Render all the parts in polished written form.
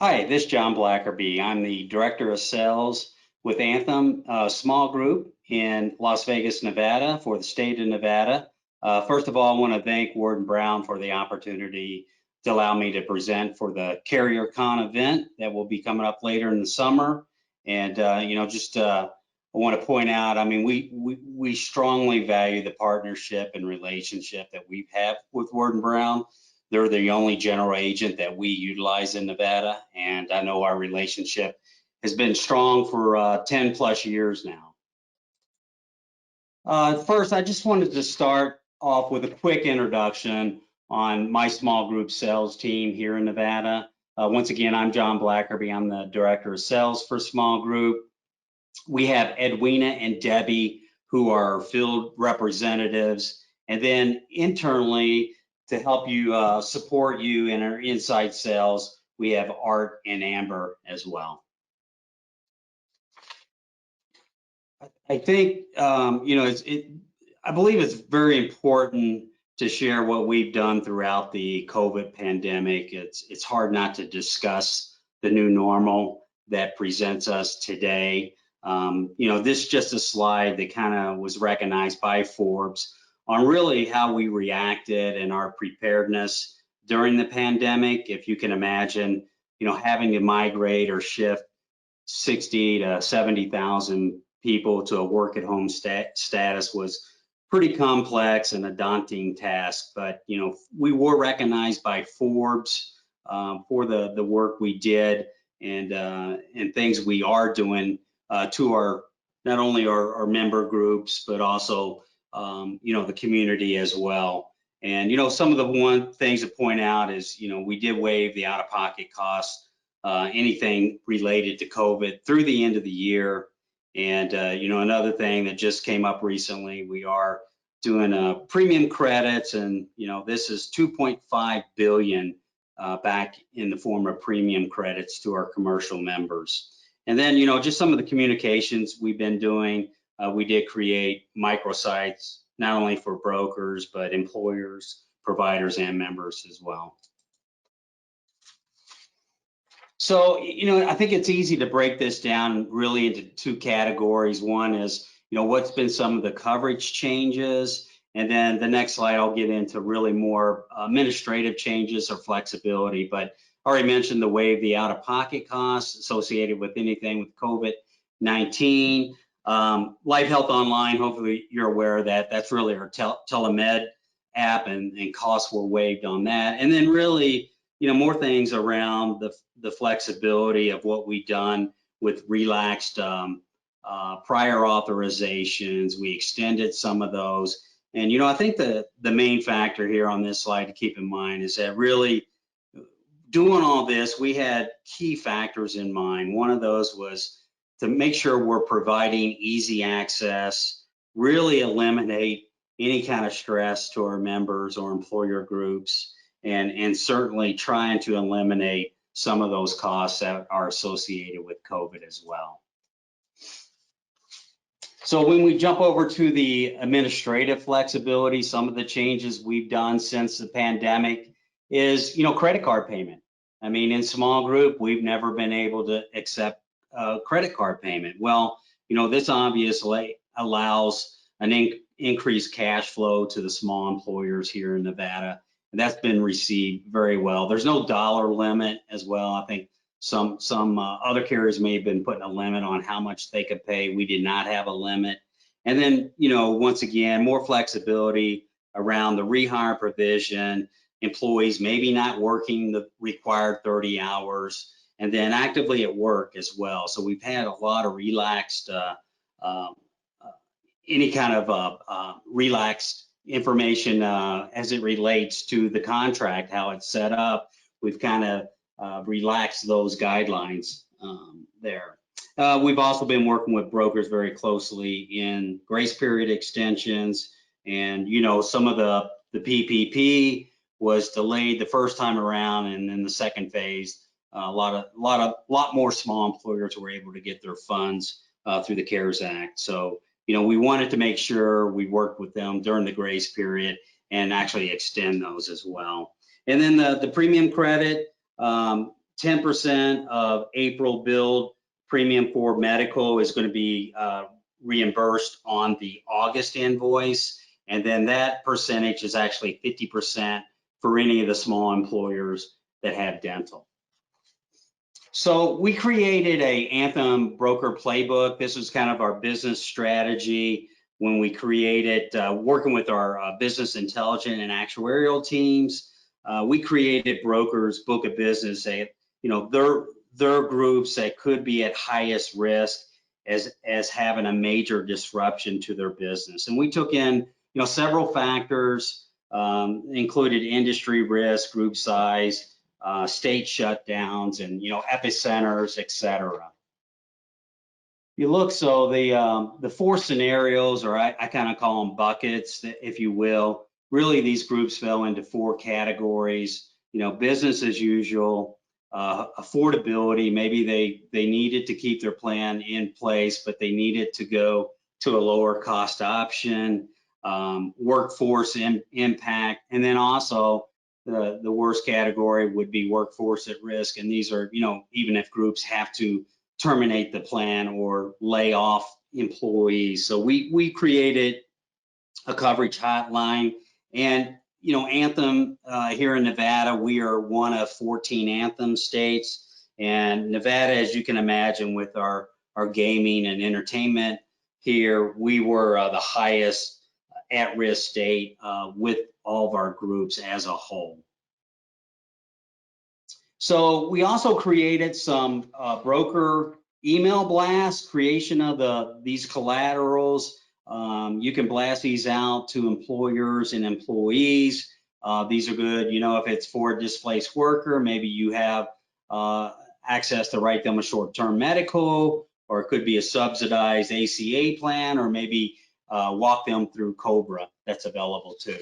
Hi, this is John Blackerby. I'm the Director of Sales with Anthem, a small group in Las Vegas, Nevada for the state of Nevada. First of all, I want to thank Ward & Brown for the opportunity to allow me to present for the Carrier Con event that will be coming up later in the summer. And, I want to point out, I mean, we strongly value the partnership and relationship that we have with Ward & Brown. They're the only general agent that we utilize in Nevada, and I know our relationship has been strong for 10 plus years now. First, I just wanted to start off with a quick introduction on my small group sales team here in Nevada. Once again, I'm John Blackerby. I'm the Director of Sales for small group. We have Edwina and Debbie, who are field representatives, and then internally, to help you support you in our inside sales, we have Art and Amber as well. I think I believe it's very important to share what we've done throughout the COVID pandemic. It's hard not to discuss the new normal that presents us today. This is just a slide that kind of was recognized by Forbes on really how we reacted and our preparedness during the pandemic. If you can imagine, having to migrate or shift 60 to 70,000 people to a work at home status was pretty complex and a daunting task. But, we were recognized by Forbes for the work we did and things we are doing to our, not only our member groups, but also the community as well. And, some of the things to point out is, we did waive the out-of-pocket costs, anything related to COVID through the end of the year. And, another thing that just came up recently, we are doing premium credits, and, this is 2.5 billion back in the form of premium credits to our commercial members. And then, just some of the communications we've been doing. We did create microsites, not only for brokers, but employers, providers, and members as well. So, I think it's easy to break this down really into two categories. One is, what's been some of the coverage changes. And then the next slide, I'll get into really more administrative changes or flexibility. But I already mentioned the waive the out-of-pocket costs associated with anything with COVID-19. Life Health Online, hopefully you're aware of that. That's really our telemed app, and costs were waived on that. And then really, more things around the flexibility of what we've done with relaxed prior authorizations. We extended some of those. And, I think the main factor here on this slide to keep in mind is that really doing all this, we had key factors in mind. One of those was to make sure we're providing easy access, really eliminate any kind of stress to our members or employer groups, and certainly trying to eliminate some of those costs that are associated with COVID as well. So when we jump over to the administrative flexibility, some of the changes we've done since the pandemic is, credit card payment. I mean, in small group, we've never been able to accept credit card payment. Well, this obviously allows an increased cash flow to the small employers here in Nevada, and that's been received very well. There's no dollar limit as well. I think some other carriers may have been putting a limit on how much they could pay. We did not have a limit. And then, once again, more flexibility around the rehire provision, employees maybe not working the required 30 hours, and then actively at work as well. So we've had a lot of relaxed, any kind of relaxed information as it relates to the contract, how it's set up. We've kind of relaxed those guidelines there. We've also been working with brokers very closely in grace period extensions, and some of the PPP was delayed the first time around, and then the second phase. A lot more small employers were able to get their funds through the CARES Act. So, we wanted to make sure we worked with them during the grace period and actually extend those as well. And then the premium credit, 10% of April billed premium for medical is going to be reimbursed on the August invoice. And then that percentage is actually 50% for any of the small employers that have dental. So we created a Anthem broker playbook. This was kind of our business strategy when we created, working with our business intelligence and actuarial teams. We created brokers book of business. Their groups that could be at highest risk as having a major disruption to their business. And we took in several factors, included industry risk, group size, state shutdowns, and epicenters, etc. You look, so the four scenarios, or I kind of call them buckets, if you will. Really, these groups fell into four categories. Business as usual, affordability. Maybe they needed to keep their plan in place, but they needed to go to a lower cost option. Workforce impact, and then also the worst category would be workforce at risk. And these are, even if groups have to terminate the plan or lay off employees. So we created a coverage hotline. And Anthem here in Nevada, we are one of 14 Anthem states. And Nevada, as you can imagine, with our gaming and entertainment here, we were the highest at-risk state with all of our groups as a whole. So we also created some broker email blasts, creation of these collaterals. You can blast these out to employers and employees. These are good, if it's for a displaced worker, maybe you have access to write them a short-term medical, or it could be a subsidized ACA plan, or maybe walk them through COBRA that's available too.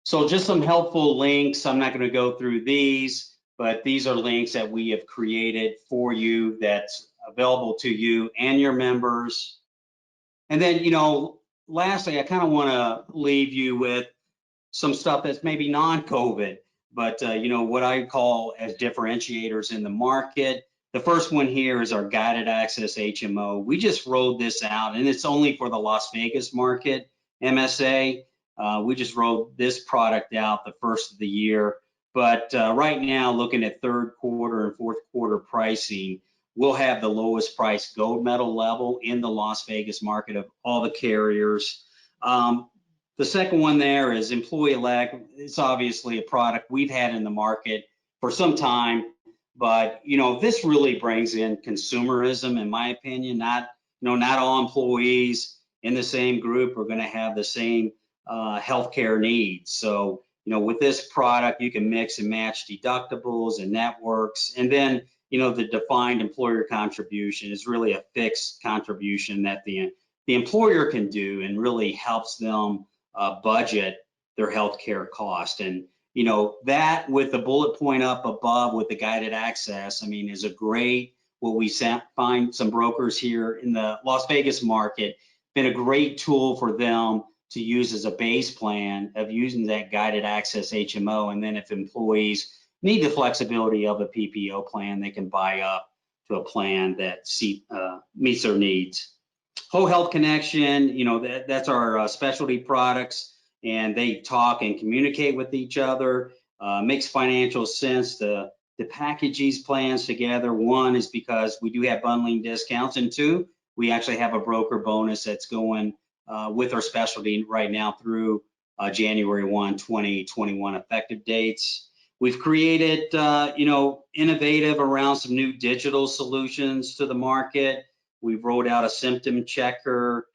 So just some helpful links. I'm not going to go through these, but these are links that we have created for you that's available to you and your members. And then, lastly, I kind of want to leave you with some stuff that's maybe non-COVID, but what I call as differentiators in the market. The first one here is our guided access HMO. We just rolled this out, and it's only for the Las Vegas market, MSA. We just rolled this product out the first of the year. But right now, looking at third quarter and fourth quarter pricing, we'll have the lowest price gold medal level in the Las Vegas market of all the carriers. The second one there is Employee Elect. It's obviously a product we've had in the market for some time. But this really brings in consumerism, in my opinion. Not all employees in the same group are going to have the same healthcare needs. So with this product, you can mix and match deductibles and networks, and then the defined employer contribution is really a fixed contribution that the employer can do, and really helps them budget their healthcare cost. And that with the bullet point up above with the guided access, is a great, what we find some brokers here in the Las Vegas market, been a great tool for them to use as a base plan of using that guided access HMO. And then if employees need the flexibility of a PPO plan, they can buy up to a plan that meets their needs. Whole Health Connection, that's our specialty products, and they talk and communicate with each other. Makes financial sense to package these plans together. One is because we do have bundling discounts, and two, we actually have a broker bonus that's going with our specialty right now through January 1, 2021 effective dates. We've created, innovative around some new digital solutions to the market. We've rolled out a symptom checker.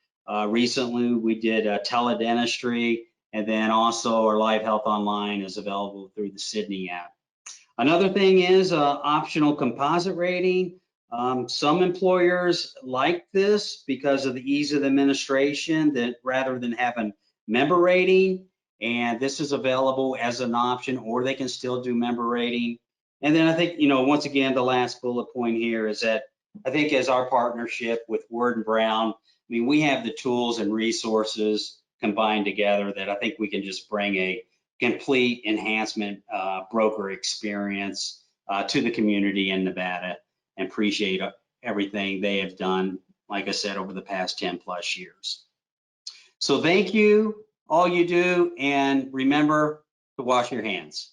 Recently, we did teledentistry, and then also our Live Health Online is available through the Sydney app. Another thing is optional composite rating. Some employers like this because of the ease of administration, that rather than having member rating, and this is available as an option, or they can still do member rating. And then I think, once again, the last bullet point here is that I think as our partnership with Word & Brown, we have the tools and resources combined together that I think we can just bring a complete enhancement broker experience to the community in Nevada, and appreciate everything they have done, like I said, over the past 10 plus years. So thank you, all you do, and remember to wash your hands.